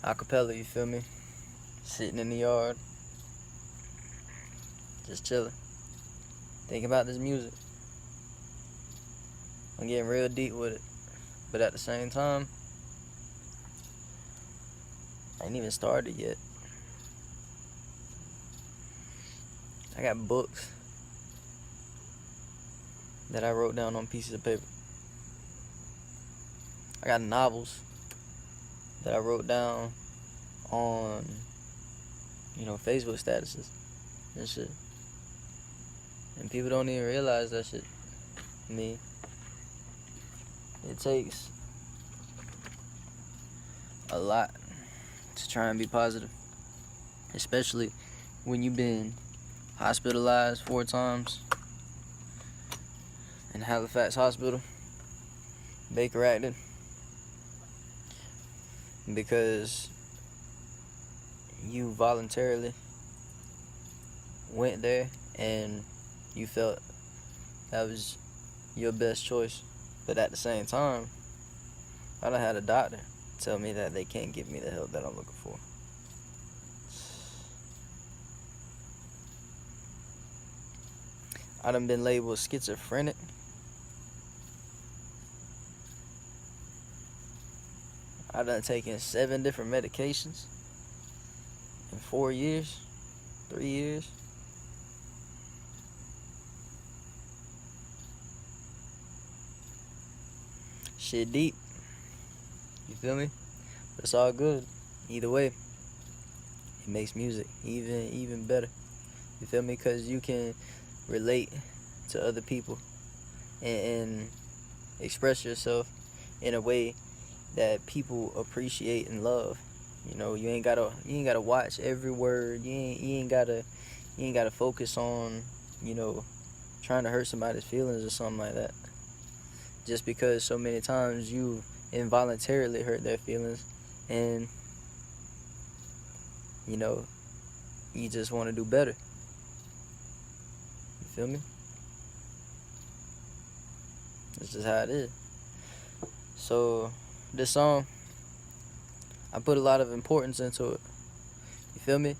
Acapella, you feel me? Sitting in the yard, just chilling, thinking about this music. I'm getting real deep with it, but at the same time, I ain't even started yet. I got books that I wrote down on pieces of paper. I got novels that I wrote down on, Facebook statuses and shit. And people don't even realize that shit. Me. It takes a lot to try and be positive. Especially when you've been hospitalized 4 times in Halifax Hospital, Baker Acton, because you voluntarily went there and you felt that was your best choice. But at the same time, I done had a doctor tell me that they can't give me the help that I'm looking for. I done been labeled schizophrenic. I done taken 7 different medications in 4 years, 3 years. Shit deep. You feel me? But it's all good. Either way, it makes music even better. You feel me? Because you can relate to other people and express yourself in a way that people appreciate and love. You ain't gotta watch every word. You ain't gotta focus on, trying to hurt somebody's feelings or something like that. Just because so many times you involuntarily hurt their feelings, and you just want to do better. You feel me? That's just how it is. So this song, I put a lot of importance into it. You feel me?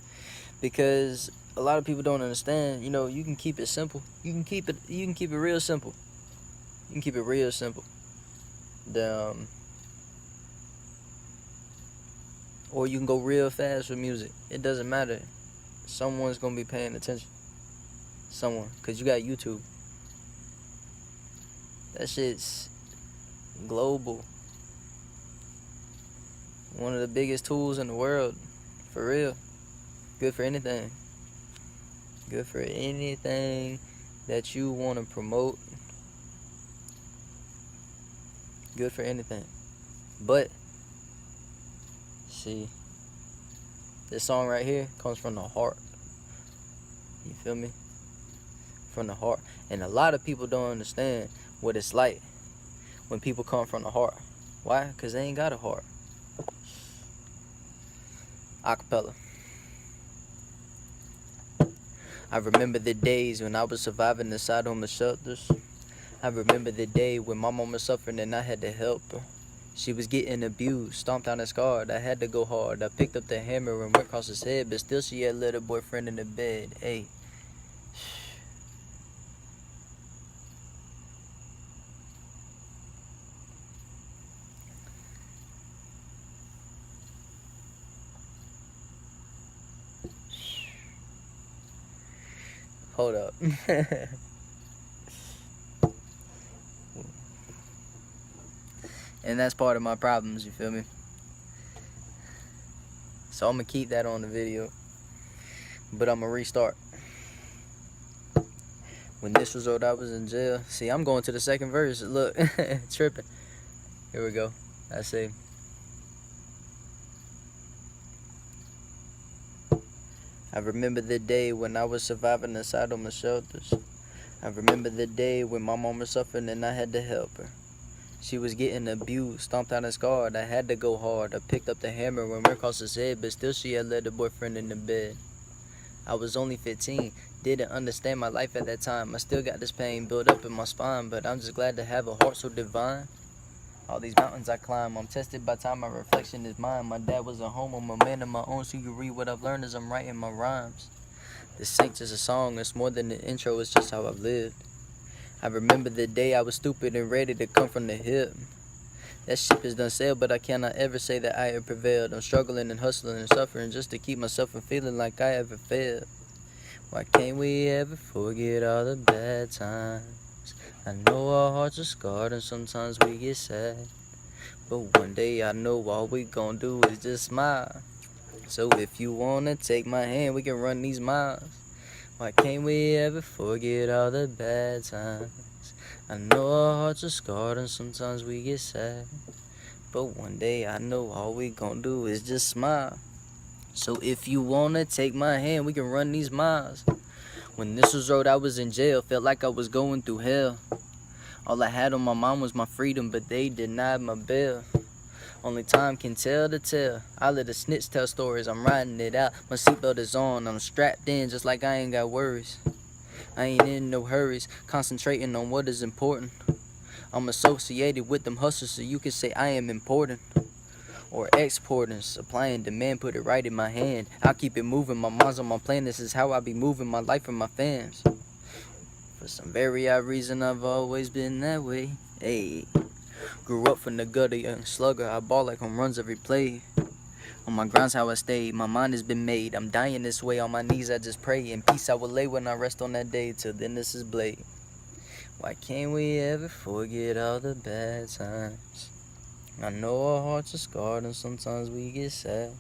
Because a lot of people don't understand. You can keep it simple. You can keep it real simple. You can keep it real simple. Or you can go real fast with music. It doesn't matter. Someone's gonna be paying attention. Someone, cause you got YouTube. That shit's global. One of the biggest tools in the world, for real. Good for anything. Good for anything that you want to promote. Good for anything. But see, this song right here comes from the heart. You feel me? From the heart. And a lot of people don't understand what it's like when people come from the heart. Why? Because they ain't got a heart. Acapella. I remember the days when I was surviving inside homeless shelters. I remember the day when my mom was suffering and I had to help her. She was getting abused, stomped out and scarred. I had to go hard. I picked up the hammer and went across his head, but still she had let her boyfriend in the bed. Hey. Hold up. And that's part of my problems, you feel me? So I'm gonna keep that on the video, but I'm gonna restart. When this was old, I was in jail. See, I'm going to the second verse. Look, tripping. Here we go. I say, I remember the day when I was surviving inside on my shelters. I remember the day when my mom was suffering and I had to help her. She was getting abused, stomped out and scarred. I had to go hard. I picked up the hammer and went across his head, but still she had let her boyfriend in the bed. I was only 15, didn't understand my life at that time. I still got this pain built up in my spine, but I'm just glad to have a heart so divine. All these mountains I climb, I'm tested by time, my reflection is mine. My dad was a home, I'm a man of my own, so you can read what I've learned as I'm writing my rhymes. This ain't just a song, it's more than an intro, it's just how I've lived. I remember the day I was stupid and ready to come from the hip. That ship is done sailed, but I cannot ever say that I have prevailed. I'm struggling and hustling and suffering just to keep myself from feeling like I ever failed. Why can't we ever forget all the bad times? I know our hearts are scarred and sometimes we get sad, but one day I know all we gon' do is just smile. So if you wanna take my hand, we can run these miles. Why can't we ever forget all the bad times? I know our hearts are scarred and sometimes we get sad, but one day I know all we gon' do is just smile. So if you wanna take my hand, we can run these miles. When this was wrote, I was in jail, felt like I was going through hell. All I had on my mind was my freedom, but they denied my bail. Only time can tell the tale. I let a snitch tell stories, I'm riding it out. My seatbelt is on, I'm strapped in just like I ain't got worries. I ain't in no hurries, concentrating on what is important. I'm associated with them hustlers, so you can say I am important. Or exporting, supply and demand, put it right in my hand. I'll keep it moving, my mind's on my plan. This is how I be moving my life for my fans. For some very odd reason, I've always been that way. Hey, grew up from the gutter, young slugger. I ball like home runs every play. On my ground's how I stay, my mind has been made. I'm dying this way, on my knees I just pray. In peace I will lay when I rest on that day. Till then this is Blade. Why can't we ever forget all the bad times? I know our hearts are scarred and sometimes we get sad,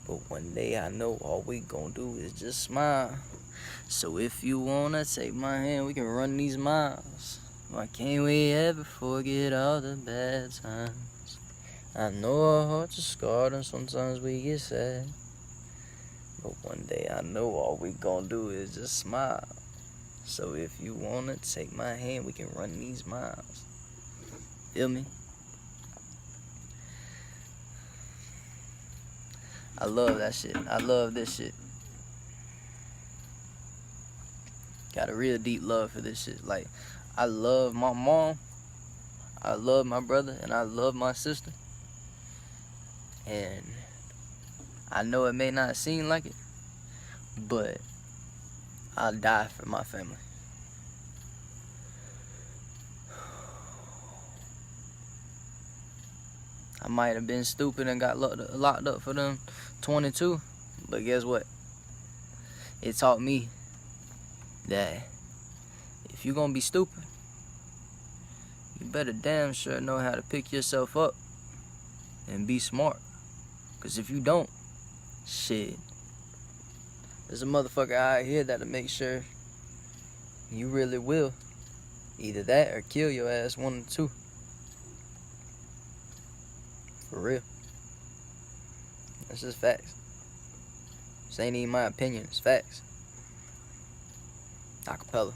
but one day I know all we gon' do is just smile. So if you wanna take my hand, we can run these miles. Why can't we ever forget all the bad times? I know our hearts are scarred and sometimes we get sad, but one day I know all we gon' do is just smile. So if you wanna take my hand, we can run these miles. Feel me? I love that shit. I love this shit. Got a real deep love for this shit. Like, I love my mom, I love my brother, and I love my sister. And I know it may not seem like it, but I'll die for my family. I might have been stupid and got locked up for them 22, but guess what? It taught me that if you're gonna be stupid, you better damn sure know how to pick yourself up and be smart. Cause if you don't, shit, there's a motherfucker out here that'll make sure you really will. Either that or kill your ass, one or two. For real. That's just facts. This ain't even my opinion, it's facts. Acapella.